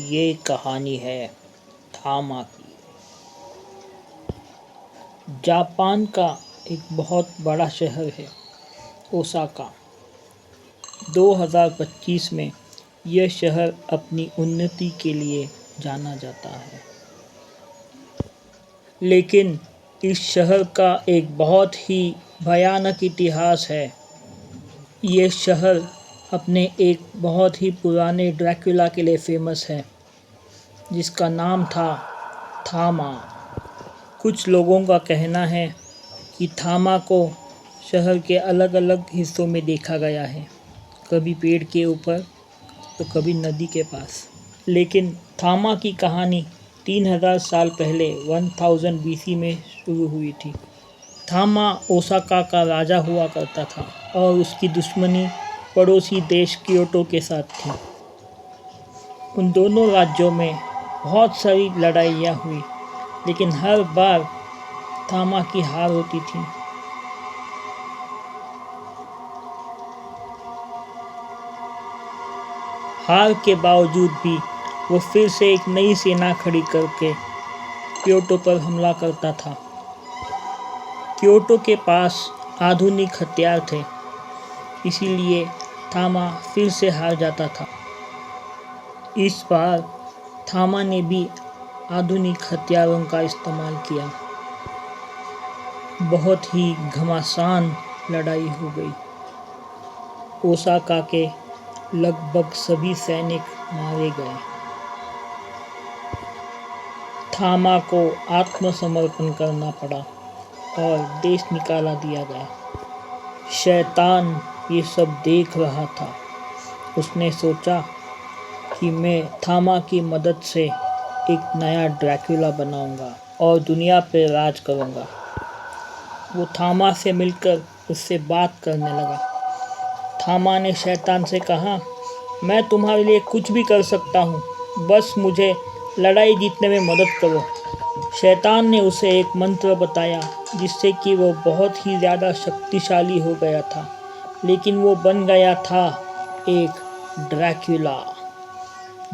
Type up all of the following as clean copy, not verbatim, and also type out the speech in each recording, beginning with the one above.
ये कहानी है थामा की। जापान का एक बहुत बड़ा शहर है ओसाका। 2025 में यह शहर अपनी उन्नति के लिए जाना जाता है, लेकिन इस शहर का एक बहुत ही भयानक इतिहास है। ये शहर अपने एक बहुत ही पुराने ड्रैकुला के लिए फेमस है, जिसका नाम था थामा। कुछ लोगों का कहना है कि थामा को शहर के अलग अलग हिस्सों में देखा गया है, कभी पेड़ के ऊपर तो कभी नदी के पास। लेकिन थामा की कहानी 3000 साल पहले 1000 BC में शुरू हुई थी। थामा ओसाका का राजा हुआ करता था और उसकी दुश्मनी पड़ोसी देश क्योटो के साथ थी। उन दोनों राज्यों में बहुत सारी लड़ाइयाँ हुई, लेकिन हर बार थामा की हार होती थी। हार के बावजूद भी वो फिर से एक नई सेना खड़ी करके क्योटो पर हमला करता था। क्योटो के पास आधुनिक हथियार थे, इसीलिए थामा फिर से हार जाता था। इस बार थामा ने भी आधुनिक हथियारों का इस्तेमाल किया। बहुत ही घमासान लड़ाई हो गई। ओसाका के लगभग सभी सैनिक मारे गए। थामा को आत्मसमर्पण करना पड़ा और देश निकाला दिया गया। शैतान ये सब देख रहा था। उसने सोचा कि मैं थामा की मदद से एक नया ड्रैकुला बनाऊंगा और दुनिया पे राज करूंगा। वो थामा से मिलकर उससे बात करने लगा। थामा ने शैतान से कहा, मैं तुम्हारे लिए कुछ भी कर सकता हूँ, बस मुझे लड़ाई जीतने में मदद करो। शैतान ने उसे एक मंत्र बताया, जिससे कि वो बहुत ही ज़्यादा शक्तिशाली हो गया था, लेकिन वो बन गया था एक ड्रैकुला,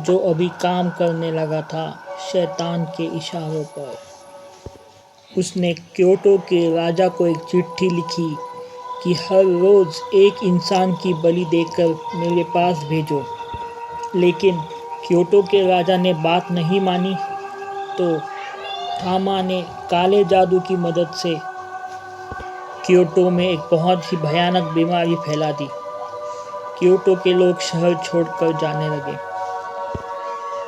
जो अभी काम करने लगा था शैतान के इशारों पर। उसने क्योटो के राजा को एक चिट्ठी लिखी कि हर रोज़ एक इंसान की बलि देकर मेरे पास भेजो। लेकिन क्योटो के राजा ने बात नहीं मानी, तो थामा ने काले जादू की मदद से क्योटो में एक बहुत ही भयानक बीमारी फैला दी। क्योटो के लोग शहर छोड़कर जाने लगे।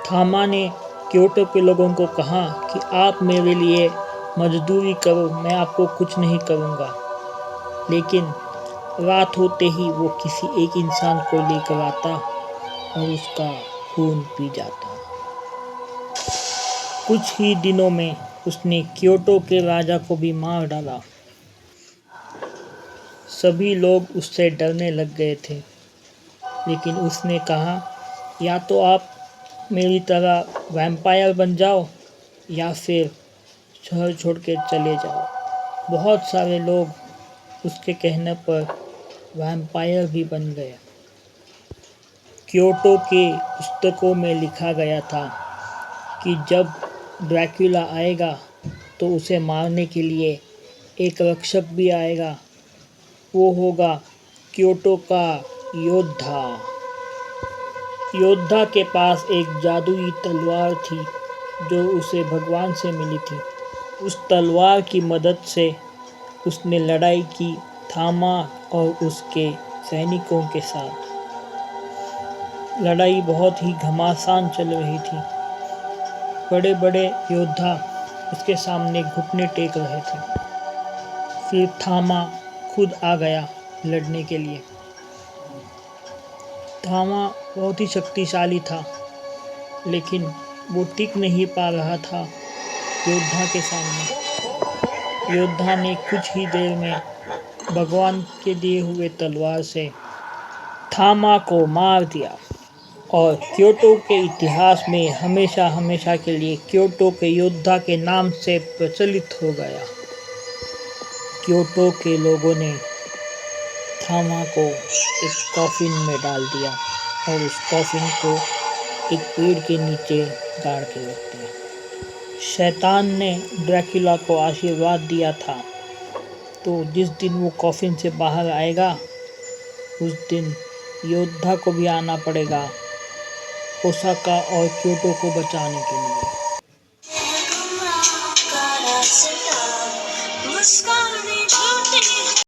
थामा ने क्योटो के लोगों को कहा कि आप मेरे लिए मजदूरी करो, मैं आपको कुछ नहीं करूँगा। लेकिन रात होते ही वो किसी एक इंसान को लेकर आता और उसका खून पी जाता। कुछ ही दिनों में उसने क्योटो के राजा को भी मार डाला। सभी लोग उससे डरने लग गए थे, लेकिन उसने कहा, या तो आप मेरी तरह वैम्पायर बन जाओ या फिर शहर छोड़ के चले जाओ। बहुत सारे लोग उसके कहने पर वैम्पायर भी बन गए। क्योटो के पुस्तकों में लिखा गया था कि जब ड्रैकुला आएगा तो उसे मारने के लिए एक रक्षक भी आएगा। वो होगा क्योटो का योद्धा। योद्धा के पास एक जादुई तलवार थी, जो उसे भगवान से मिली थी। उस तलवार की मदद से उसने लड़ाई की थामा और उसके सैनिकों के साथ। लड़ाई बहुत ही घमासान चल रही थी। बड़े बड़े योद्धा उसके सामने घुटने टेक रहे थे। फिर थामा खुद आ गया लड़ने के लिए। थामा बहुत ही शक्तिशाली था, लेकिन वो टिक नहीं पा रहा था योद्धा के सामने। योद्धा ने कुछ ही देर में भगवान के दिए हुए तलवार से थामा को मार दिया और क्योटो के इतिहास में हमेशा हमेशा के लिए क्योटो के योद्धा के नाम से प्रचलित हो गया। क्योटो के लोगों ने थामा को एक कॉफिन में डाल दिया और उस कॉफिन को एक पेड़ के नीचे गाड़ के रखते हैं। शैतान ने ड्रैकुला को आशीर्वाद दिया था, तो जिस दिन वो कॉफिन से बाहर आएगा उस दिन योद्धा को भी आना पड़ेगा ओसाका और क्योटो को बचाने के लिए।